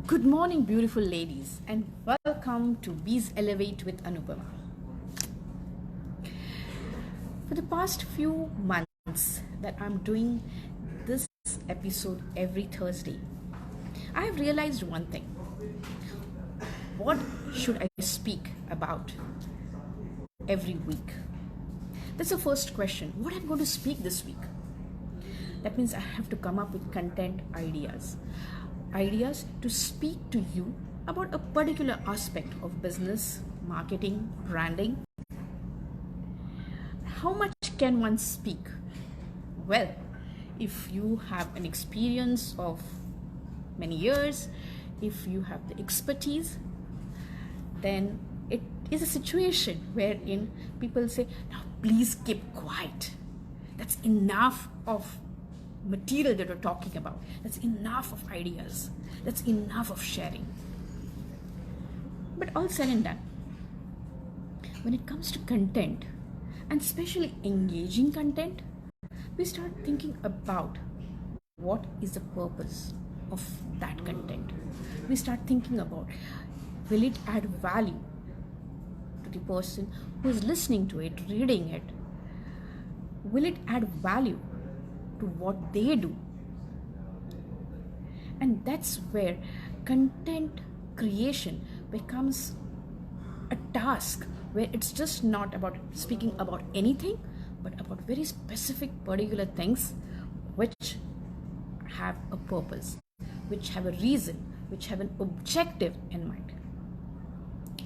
Good morning, beautiful ladies, and welcome to Bees Elevate with Anupama. For the past few months that I'm doing this episode every Thursday, I have realized one thing. What should I speak about every week? That's the first question. What am I going to speak this week? That means I have to come up with content ideas to speak to you about a particular aspect of business, marketing, branding. How much can one speak? Well, if you have an experience of many years, if you have the expertise, then it is a situation wherein people say, now please keep quiet. That's enough of material that we're talking about. That's enough of ideas. That's enough of sharing. But all said and done, when it comes to content, and especially engaging content, we start thinking about what is the purpose of that content. We start thinking about, will it add value to the person who is listening to it, reading it? Will it add value to what they do? And that's where content creation becomes a task where it's just not about speaking about anything, but about very specific particular things which have a purpose, which have a reason, which have an objective in mind.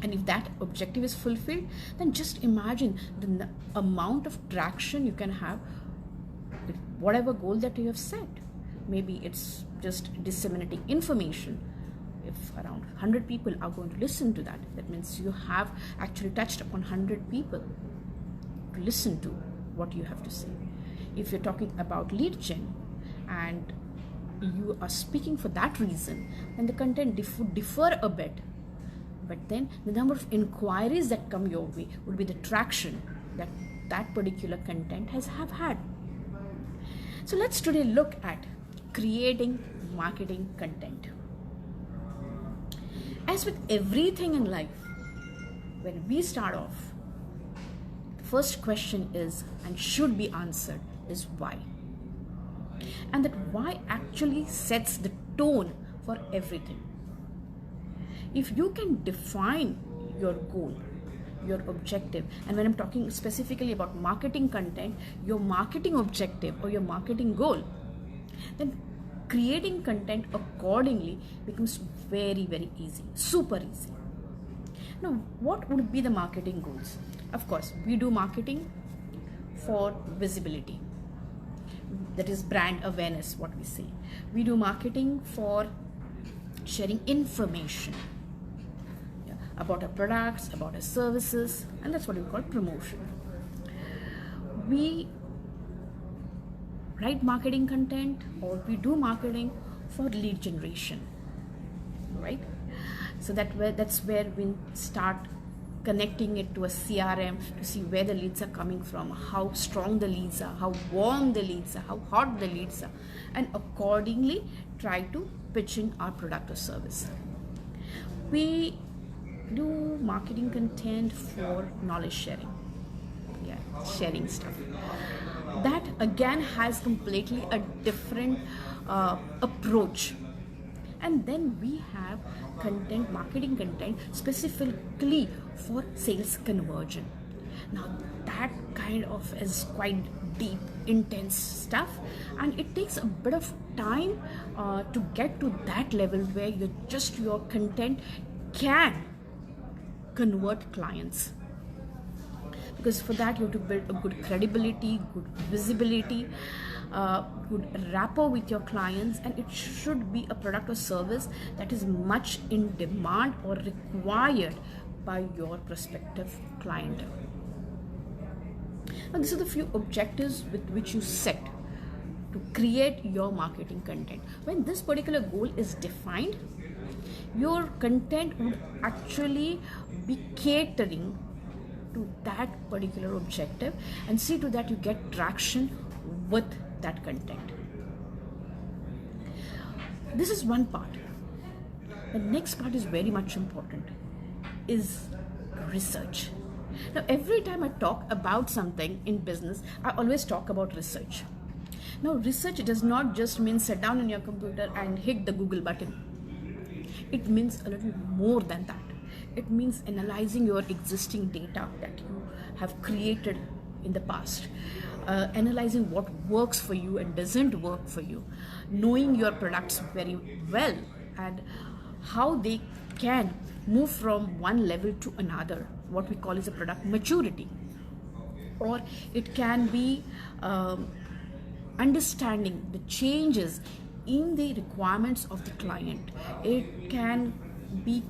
And if that objective is fulfilled, then just imagine the amount of traction you can have with whatever goal that you have set. Maybe it's just disseminating information. If around 100 people are going to listen to that, that means you have actually touched upon 100 people to listen to what you have to say. If you're talking about lead gen and you are speaking for that reason, then the content would differ a bit. But then the number of inquiries that come your way would be the traction that that particular content has had. So let's today look at creating marketing content. As with everything in life, when we start off, the first question is, and should be answered, is why. And that why actually sets the tone for everything. If you can define your goal, your objective, and when I'm talking specifically about marketing content, your marketing objective or your marketing goal, then creating content accordingly becomes very, very easy, super easy. Now, what would be the marketing goals? Of course, we do marketing for visibility. That is brand awareness, what we say. We do marketing for sharing information about our products, about our services, and that's what we call promotion. We write marketing content or we do marketing for lead generation, right? So that's where we start connecting it to a CRM to see where the leads are coming from, how strong the leads are, how warm the leads are, how hot the leads are, and accordingly try to pitch in our product or service. We do marketing content for knowledge sharing, sharing stuff. That again has completely a different approach. And then we have content, marketing content specifically for sales conversion. Now that kind of is quite deep, intense stuff, and it takes a bit of time to get to that level where your content can convert clients. Because for that you have to build a good credibility, good visibility, good rapport with your clients, and it should be a product or service that is much in demand or required by your prospective client. Now these are the few objectives with which you set to create your marketing content. When this particular goal is defined, your content would actually be catering to that particular objective and see to that you get traction with that content. This is one part. The next part is very much important, is research. Now, every time I talk about something in business, I always talk about research. Now, research does not just mean sit down on your computer and hit the Google button. It means a little more than that. It means analyzing your existing data that you have created in the past, analyzing what works for you and doesn't work for you, knowing your products very well and how they can move from one level to another, what we call is a product maturity. Or it can be understanding the changes in the requirements of the client. It can be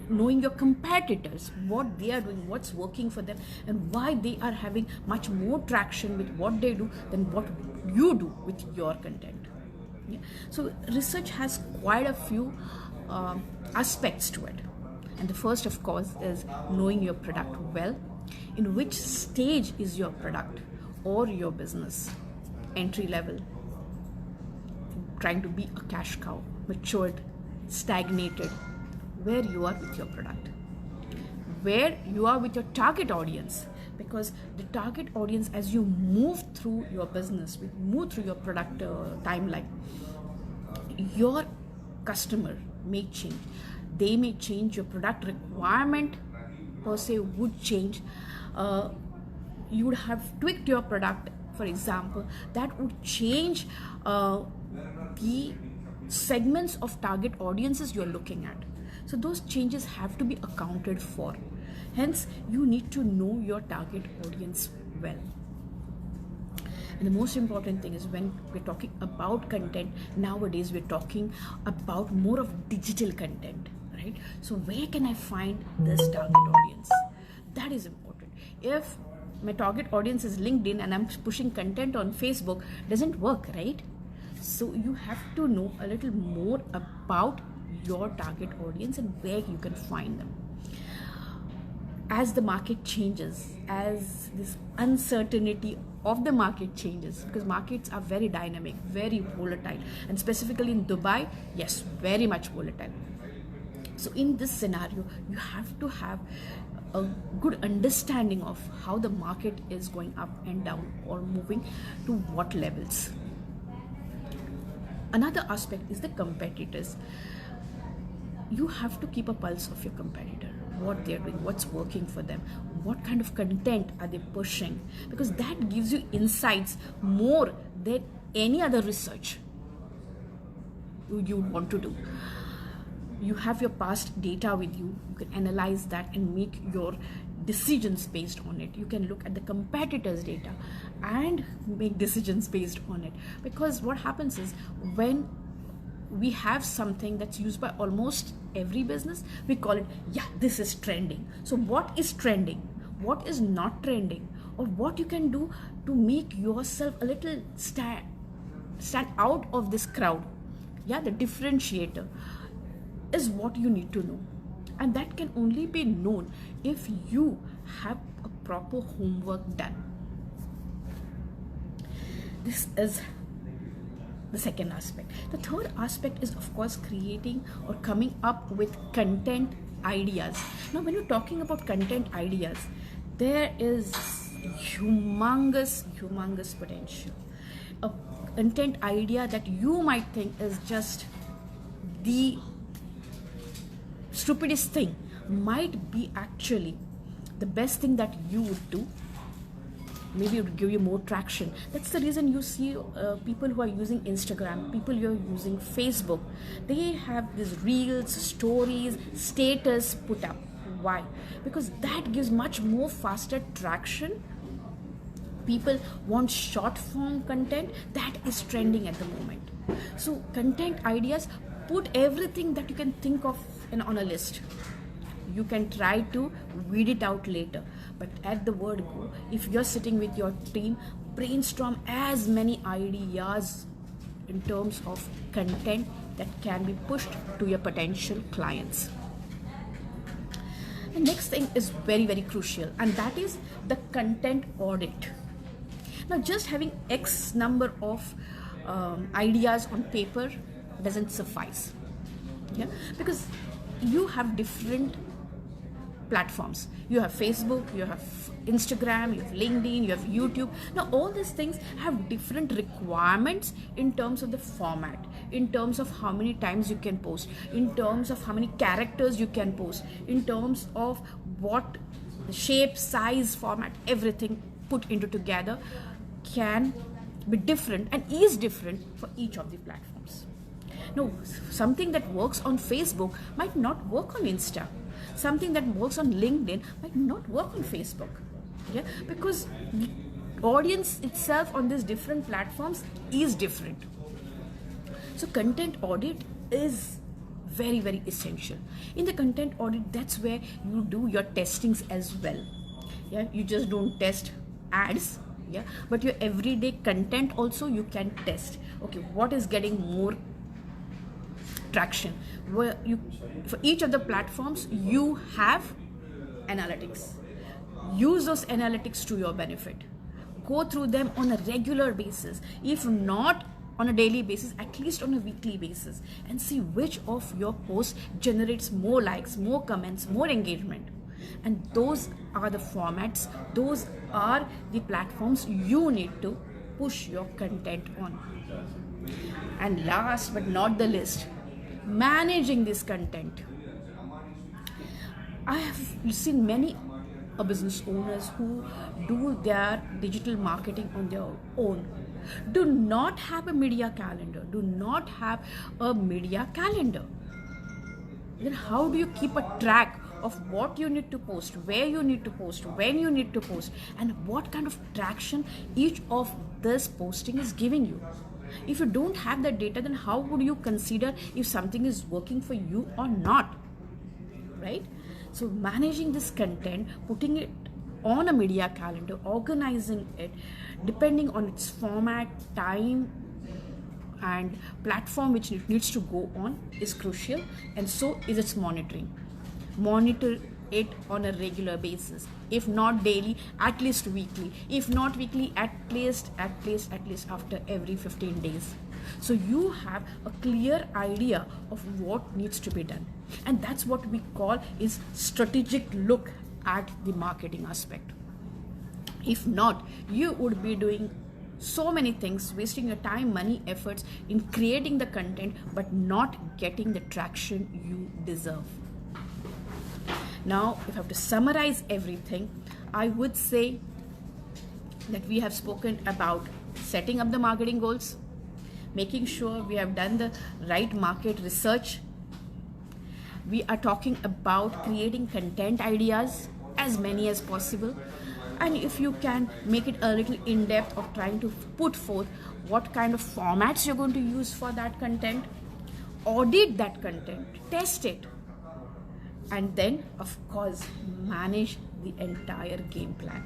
knowing your competitors, what they are doing, what's working for them, and why they are having much more traction with what they do than what you do with your content. Yeah. So research has quite a few aspects to it. And the first, of course, is knowing your product well. In which stage is your product or your business? Entry level, trying to be a cash cow, matured, stagnated, where you are with your product, where you are with your target audience. Because the target audience, as you move through your business, move through your product timeline, your customer may change. They may change, your product requirement per se would change. You would have tweaked your product, for example, that would change the segments of target audiences you're looking at. So those changes have to be accounted for. Hence, you need to know your target audience well. And the most important thing is, when we're talking about content, nowadays we're talking about more of digital content, right? So where can I find this target audience? That is important. If my target audience is LinkedIn and I'm pushing content on Facebook, doesn't work, right? So you have to know a little more about your target audience and where you can find them. As the market changes, as this uncertainty of the market changes, because markets are very dynamic, very volatile, and specifically in Dubai, yes, very much volatile. So in this scenario, you have to have a good understanding of how the market is going up and down or moving to what levels. Another aspect is the competitors. You have to keep a pulse of your competitor, what they're doing, what's working for them, what kind of content are they pushing, because that gives you insights more than any other research you would want to do. You have your past data with you. You can analyze that and make your decisions based on it. You can look at the competitors' data and make decisions based on it. Because what happens is, when we have something that's used by almost every business, we call it, yeah, this is trending. So what is trending? What is not trending? Or what you can do to make yourself a little stand out of this crowd. Yeah, the differentiator is what you need to know. And that can only be known if you have a proper homework done. This is the second aspect. The third aspect is, of course, creating or coming up with content ideas. Now, when you're talking about content ideas, there is humongous potential. A content idea that you might think is just the stupidest thing might be actually the best thing that you would do. Maybe it would give you more traction. That's the reason you see people who are using Instagram, people who are using Facebook, they have these reels, stories, status put up. Why? Because that gives much more faster traction. People want short form content that is trending at the moment. So content ideas, put everything that you can think of on a list. You can try to weed it out later, but at the word go, if you're sitting with your team, brainstorm as many ideas in terms of content that can be pushed to your potential clients. The next thing is very, very crucial, and that is the content audit. Now, just having X number of ideas on paper doesn't suffice. Yeah, because you have different platforms. You have Facebook, you have Instagram, you have LinkedIn, you have YouTube. Now all these things have different requirements in terms of the format, in terms of how many times you can post, in terms of how many characters you can post, in terms of what shape, size, format, everything put into together can be different and is different for each of the platforms. No, something that works on Facebook might not work on Insta. Something that works on LinkedIn might not work on Facebook. Yeah, because the audience itself on these different platforms is different. So content audit is very, very essential. In the content audit, that's where you do your testings as well. Yeah, you just don't test ads, yeah, but your everyday content also you can test. Okay, what is getting more traction? Where you, for each of the platforms, you have analytics. Use those analytics to your benefit. Go through them on a regular basis, if not on a daily basis, at least on a weekly basis, and see which of your posts generates more likes, more comments, more engagement. And those are the formats, those are the platforms you need to push your content on. And last but not the least, managing this content. I have seen many business owners who do their digital marketing on their own, do not have a media calendar, Then how do you keep a track of what you need to post, where you need to post, when you need to post, and what kind of traction each of this posting is giving you? If you don't have that data, then how would you consider if something is working for you or not, right? So managing this content, putting it on a media calendar, organizing it depending on its format, time, and platform which it needs to go on is crucial, and so is its monitoring. Monitor it on a regular basis, if not daily, at least weekly, if not weekly, at least after every 15 days. So you have a clear idea of what needs to be done, and that's what we call is strategic look at the marketing aspect. If not, you would be doing so many things, wasting your time, money, efforts in creating the content, but not getting the traction you deserve. Now, if I have to summarize everything, I would say that we have spoken about setting up the marketing goals, making sure we have done the right market research. We are talking about creating content ideas, as many as possible. And if you can make it a little in-depth of trying to put forth what kind of formats you're going to use for that content, audit that content, test it, and then of course manage the entire game plan.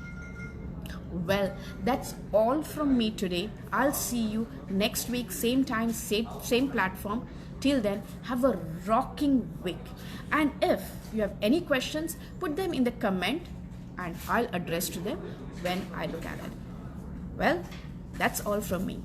Well, that's all from me today. I'll see you next week, same time, same platform. Till then, have a rocking week. And if you have any questions, put them in the comment and I'll address to them when I look at it. Well, that's all from me.